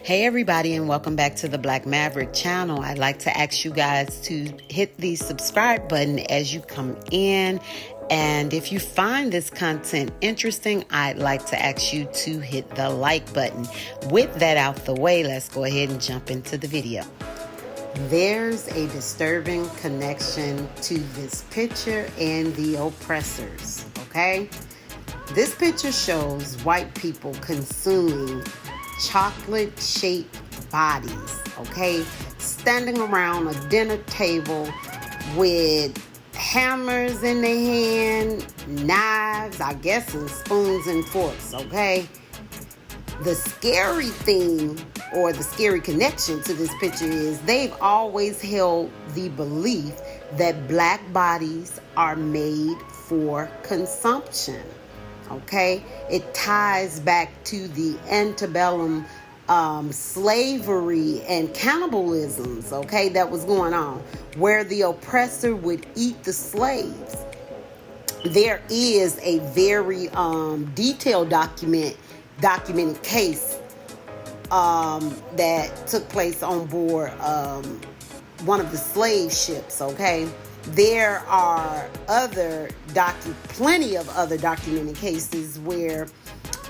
Hey everybody, and welcome back to the Black Maverick channel. I'd like to ask you guys to hit the subscribe button as you come in. And if you find this content interesting, I'd like to ask you to hit the like button. With that out the way, let's go ahead and jump into the video. There's a disturbing connection to this picture and the oppressors, okay? This picture shows white people consuming chocolate-shaped bodies, okay? Standing around a dinner table with hammers in their hand, knives, I guess, and spoons and forks, okay? The scary thing, or the scary connection to this picture, is they've always held the belief that black bodies are made for consumption. Okay, it ties back to the antebellum slavery and cannibalisms, okay, that was going on, where the oppressor would eat the slaves. There is a very detailed documented case that took place on board one of the slave ships, okay? There are plenty of other documented cases where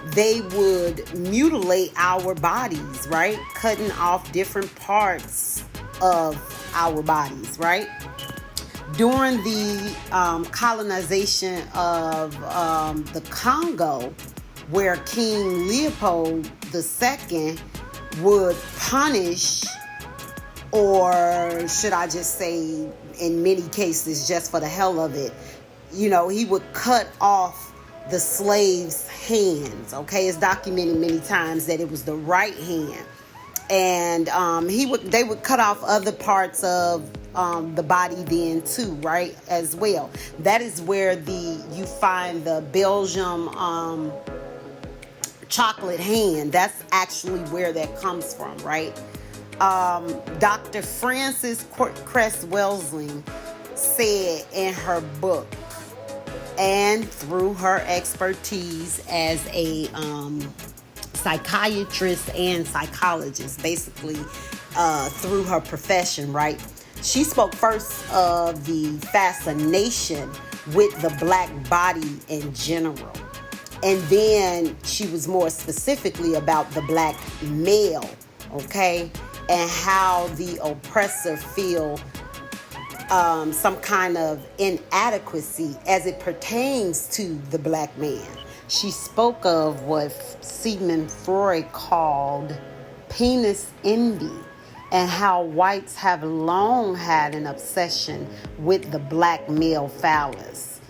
they would mutilate our bodies, right? Cutting off different parts of our bodies, right? During the colonization of the Congo, where King Leopold II would punish, or should I just say, in many cases, just for the hell of it, you know, he would cut off the slaves' hands, okay? It's documented many times that it was the right hand. And they would cut off other parts of the body then too, right, as well. That is where you find the Belgium chocolate hand. That's actually where that comes from, right? Dr. Frances Cress Welsing said in her book, and through her expertise as a psychiatrist and psychologist, basically through her profession, right? She spoke first of the fascination with the black body in general. And then she was more specifically about the black male, okay? And how the oppressor feel some kind of inadequacy as it pertains to the black man. She spoke of what Sigmund Freud called penis envy, and how whites have long had an obsession with the black male phallus.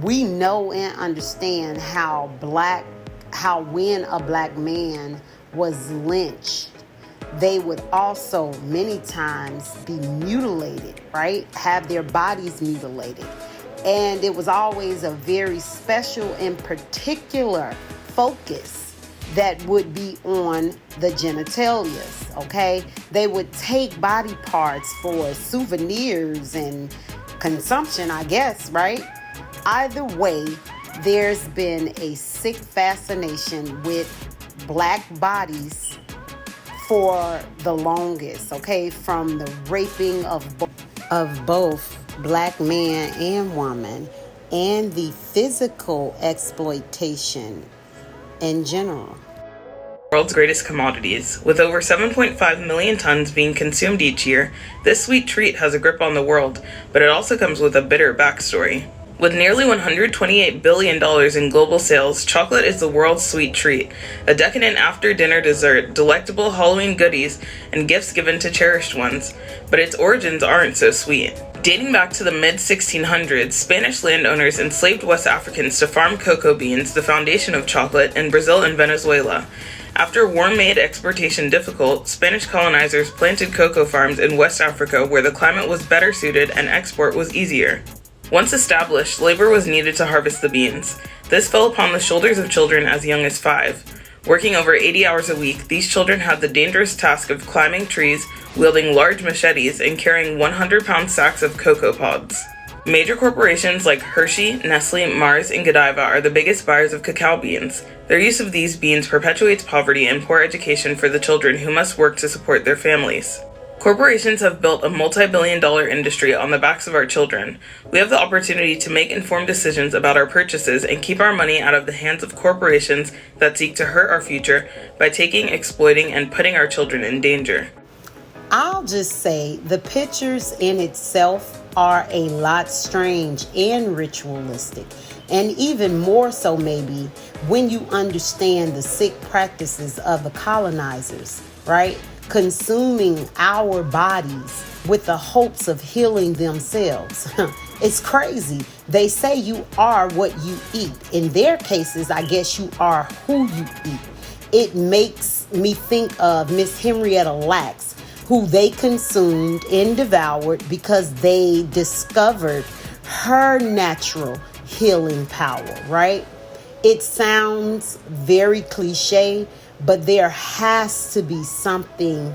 We know and understand how when a black man was lynched, they would also many times be mutilated, right? Have their bodies mutilated. And it was always a very special and particular focus that would be on the genitalia, okay? They would take body parts for souvenirs and consumption, I guess, right? Either way, there's been a sick fascination with black bodies for the longest, okay? From the raping of both black man and woman, and the physical exploitation in general. World's greatest commodities. With over 7.5 million tons being consumed each year, this sweet treat has a grip on the world, but it also comes with a bitter backstory. With nearly $128 billion in global sales, chocolate is the world's sweet treat, a decadent after-dinner dessert, delectable Halloween goodies, and gifts given to cherished ones. But its origins aren't so sweet. Dating back to the mid-1600s, Spanish landowners enslaved West Africans to farm cocoa beans, the foundation of chocolate, in Brazil and Venezuela. After war made exportation difficult, Spanish colonizers planted cocoa farms in West Africa where the climate was better suited and export was easier. Once established, labor was needed to harvest the beans. This fell upon the shoulders of children as young as 5. Working over 80 hours a week, these children had the dangerous task of climbing trees, wielding large machetes, and carrying 100-pound sacks of cocoa pods. Major corporations like Hershey, Nestle, Mars, and Godiva are the biggest buyers of cacao beans. Their use of these beans perpetuates poverty and poor education for the children who must work to support their families. Corporations have built a multi-billion-dollar industry on the backs of our children. We have the opportunity to make informed decisions about our purchases and keep our money out of the hands of corporations that seek to hurt our future by taking, exploiting, and putting our children in danger. I'll just say the pictures in itself are a lot strange and ritualistic, and even more so maybe when you understand the sick practices of the colonizers, right? Consuming our bodies with the hopes of healing themselves. It's crazy. They say you are what you eat. In their cases, I guess you are who you eat. It makes me think of Miss Henrietta Lacks, who they consumed and devoured because they discovered her natural healing power, right? It sounds very cliche, but there has to be something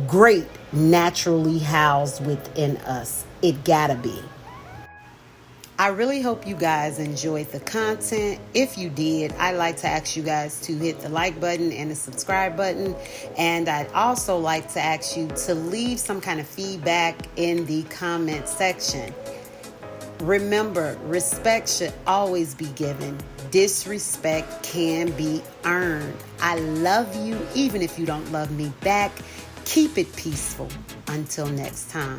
great naturally housed within us. It gotta be. I really hope you guys enjoyed the content. If you did, I'd like to ask you guys to hit the like button and the subscribe button. And I'd also like to ask you to leave some kind of feedback in the comment section. Remember, respect should always be given. Disrespect can be earned. I love you, even if you don't love me back. Keep it peaceful. Until next time.